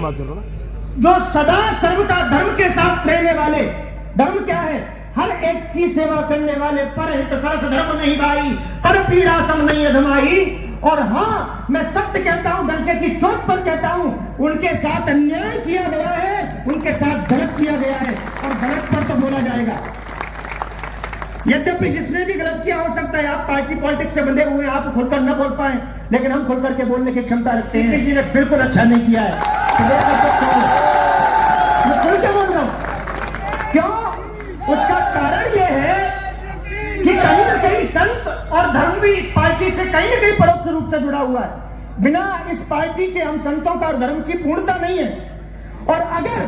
बात करो ना। जो सदा सर्वदा धर्म के साथ रहने वाले, धर्म क्या है? हर एक की सेवा करने वाले, पर हित सरस धर्म नहीं भाई, पर पीड़ा सम नहीं अधमाई। और हाँ, मैं सत्य कहता हूं, डंके की चोट पर कहता हूं, उनके साथ अन्याय किया गया है, उनके साथ गलत किया गया है, और गलत पर तो बोला जाएगा। यद्यपि जिसने भी गलत किया, हो सकता है आप पार्टी पॉलिटिक्स से बंधे हुए हैं, आप खुलकर न बोल पाए, लेकिन हम खुलकर के बोलने की क्षमता रखते हैं। किसी ने बिल्कुल अच्छा नहीं किया है, मैं खुल के बोल रहा हूं। क्यों? उसका कारण यह है कि कहीं न कहीं संत और धर्म भी इस पार्टी से कहीं न कहीं परोक्ष रूप से जुड़ा हुआ है। बिना इस पार्टी के हम संतों का और धर्म की पूर्णता नहीं है। और अगर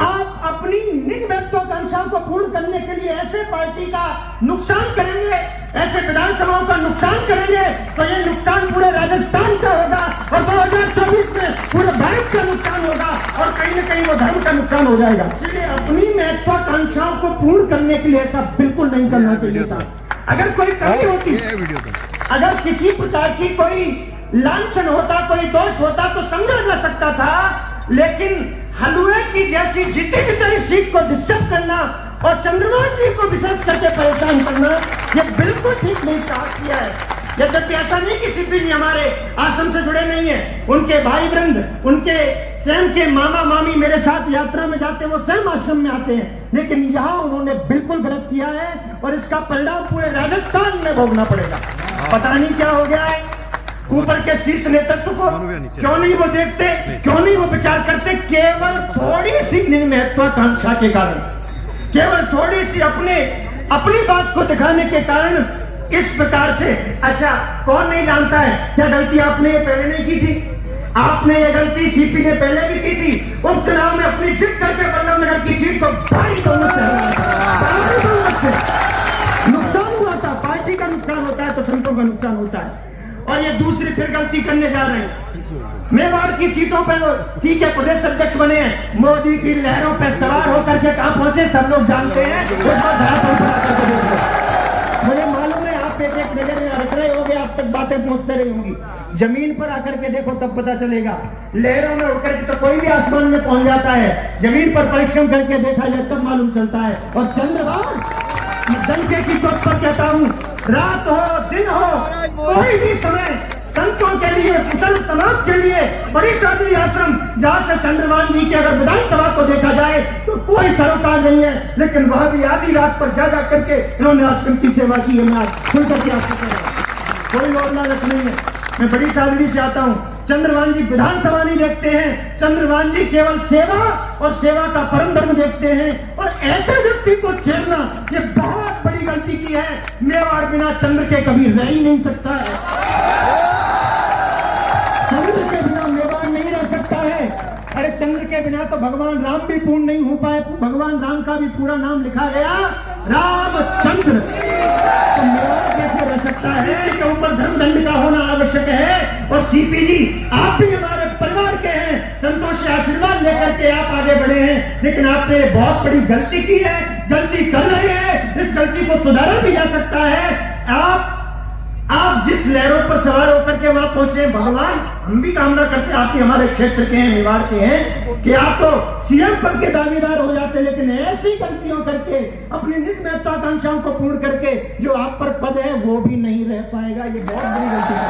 आप अपनी निज महत्वाकांक्षाओं को पूर्ण करने के लिए ऐसे पार्टी का नुकसान करेंगे, ऐसे विधानसभाओं का नुकसान करेंगे, तो ये नुकसान पूरे राजस्थान का होगा और 2024 में पूरे भारत का नुकसान होगा, और कहीं न कहीं वो धर्म का नुकसान हो जाएगा। इसलिए अपनी महत्वाकांक्षाओं को पूर्ण करने के लिए ऐसा बिल्कुल नहीं करना चाहिए था। अगर कोई कमी होती, अगर किसी प्रकार की कोई लांछन होता, कोई दोष होता, तो समझा जा सकता था, लेकिन हलवे की जैसी जीती जितनी सीट को डिस्टर्ब करना और चंद्रमा जी को विशेष करके परेशान करना, ये बिल्कुल ठीक नहीं किया है। यद्यपि ऐसा नहीं कि सीपी जी हमारे आश्रम से जुड़े नहीं है, उनके भाई वृंद, उनके स्वयं के मामा मामी मेरे साथ यात्रा में जाते हैं, वो स्वयं आश्रम में आते हैं, लेकिन यहाँ उन्होंने बिल्कुल गलत किया है, और इसका परिणाम पूरे राजस्थान में भोगना पड़ेगा। पता नहीं क्या हो गया है ऊपर के शीर्ष नेतृत्व को, क्यों नहीं वो देखते, क्यों नहीं वो विचार करते? केवल थोड़ी सी महत्वाकांक्षा के कारण, केवल थोड़ी सी अपनी बात को दिखाने के कारण इस प्रकार से। अच्छा, कौन नहीं जानता है क्या गलती आपने ये पहले नहीं की थी? आपने ये गलती सीपी ने पहले भी की थी। उपचुनाव में अपनी जिद करके बल्लभ नगर की सीट को भारी बहुमत से नुकसान हुआ था। पार्टी का नुकसान होता है तो संतों का नुकसान होता है, और ये दूसरी फिर गलती करने जा रहे हैं। मेवाड़ की सीटों पर ठीक है, प्रदेश अध्यक्ष बने हैं, मोदी की लहरों पर सवार होकर के कहां पहुंचे सब लोग जानते हैं। मुझे मालूम है आप एक एक नजर में रख रहे होंगे, आप तक बातें पहुंचते रही होंगी। जमीन पर आकर के देखो तब पता चलेगा। लहरों में उड़कर के तो कोई भी आसमान में पहुंच जाता है, जमीन पर परिश्रम करके देखा जाए तब मालूम चलता है। और चंद्रभान, डंके की चोट पर कहता हूं, रात हो दिन हो, कोई भी समय संतों के लिए, कुशल समाज के लिए बड़ी शादी आश्रम, जहां से चंद्रभान जी के अगर विधानसभा को देखा जाए तो कोई सरोकार नहीं है, लेकिन वहां भी आधी रात पर जा करके इन्होंने आश्रम की सेवा की है। मैं खुल करके आपको कह रहा हूं, कोई और लालच नहीं है। मैं बड़ी सादगी से आता हूं। चंद्रभान जी विधानसभा नहीं देखते हैं, चंद्रभान जी केवल सेवा और सेवा का परम धर्म देखते हैं, और ऐसे व्यक्ति को चेरना ये बहुत बड़ी गलती की है। मेवाड़ बिना चंद्र के कभी रह ही नहीं सकता है, चंद्र के बिना मेवाड़ नहीं रह सकता है। अरे चंद्र के बिना तो भगवान राम भी पूर्ण नहीं हो पाए। भगवान राम का भी पूरा नाम लिखा गया रामचंद्र, तो मेवाड़ कैसे रह सकता है? इसके ऊपर धर्मदंड का होना आवश्यक है। और सीपी जी, आप भी हमारे परिवार के हैं, संतों से आशीर्वाद लेकर के आप आगे बढ़े हैं, लेकिन आपने बहुत बड़ी गलती की है, गलती कर रहे हैं, इस गलती को सुधारा भी जा सकता है। आप जिस लहरों पर सवार होकर के वहां पहुंचे, भगवान हम भी कामना करते, आप ही हमारे क्षेत्र के हैं, मेवाड़ के हैं, कि आप तो सीएम पद के दावेदार हो जाते, लेकिन ऐसी गलतियों करके अपनी निज महत्वाकांक्षाओं को पूर्ण करके जो आप पर पद है वो भी नहीं रह पाएगा। ये बहुत बड़ी गलती है,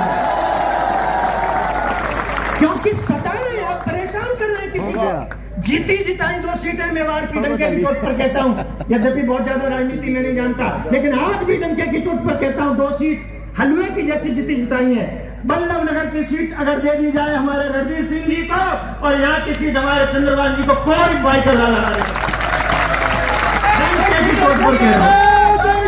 क्योंकि सता रहे आप, परेशान कर रहे हैं किसी को। जीती जिताई 2 सीटें मेवाड़ की, डंके की चोट पर कहता हूं। यद्यपि बहुत ज्यादा राजनीति में नहीं जानता, लेकिन आज भी डंके की चोट पर कहता हूं, 2 सीट हलवे की जैसी जीती जिताई है। बल्लभ नगर की सीट अगर दे दी जाए हमारे रणवीर सिंह जी को, और यहाँ की सीट हमारे चंद्रभान जी को, कोई बाइकर लाला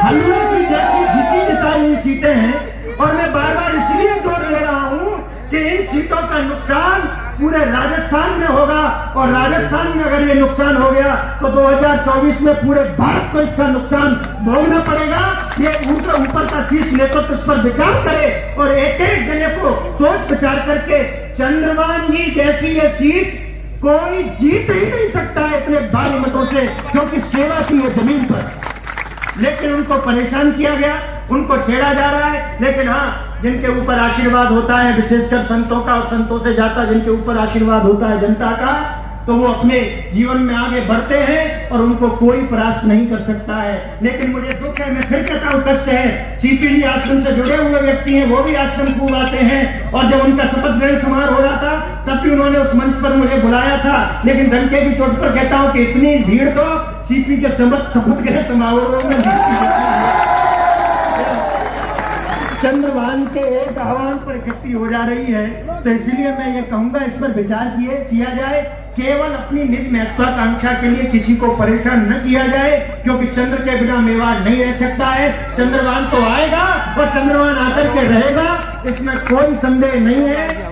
हलवे की जैसी जीती जिताई हुई सीटें हैं। और मैं बार बार इसलिए जोर दे रहा हूं कि इन सीटों का नुकसान पूरे राजस्थान में होगा, और राजस्थान में अगर ये नुकसान हो गया तो 2024 में पूरे भारत को इसका नुकसान भोगना पड़ेगा। ये ऊपर का शीर्ष नेतृत्व इस पर विचार करे, और एक एक जने को सोच विचार करके चंद्रभान जी जैसी ये सीट कोई जीत ही नहीं सकता है इतने भारी मतों से, क्योंकि सेवा की है जमीन पर। लेकिन उनको परेशान किया गया, उनको छेड़ा जा रहा है। लेकिन हाँ, जिनके ऊपर आशीर्वाद होता है विशेषकर संतों का, और संतों से ज्यादा जिनके ऊपर आशीर्वाद होता है जनता का, तो वो अपने जीवन में आगे बढ़ते हैं और उनको कोई परास्त नहीं कर सकता है। लेकिन मुझे दुख है, मैं फिर कहता हूँ कष्ट है, सीपीजी आश्रम से जुड़े हुए व्यक्ति हैं, वो भी आश्रम खूब आते हैं, और जब उनका शपथ ग्रहण समारोह हो रहा था तब भी उन्होंने उस मंच पर मुझे बुलाया था। लेकिन डंके की चोट पर कहता हूँ कि इतनी भीड़ तो सीपी के शपथ ग्रहण समारोह में चंद्रभान के एक आह्वान पर इकट्ठी हो जा रही है। तो इसलिए मैं ये कहूंगा, इस पर विचार किया जाए, केवल अपनी निज महत्वाकांक्षा के लिए किसी को परेशान न किया जाए, क्योंकि चंद्र के बिना मेवाड़ नहीं रह सकता है। चंद्रभान तो आएगा और चंद्रभान आकर के रहेगा, इसमें कोई संदेह नहीं है।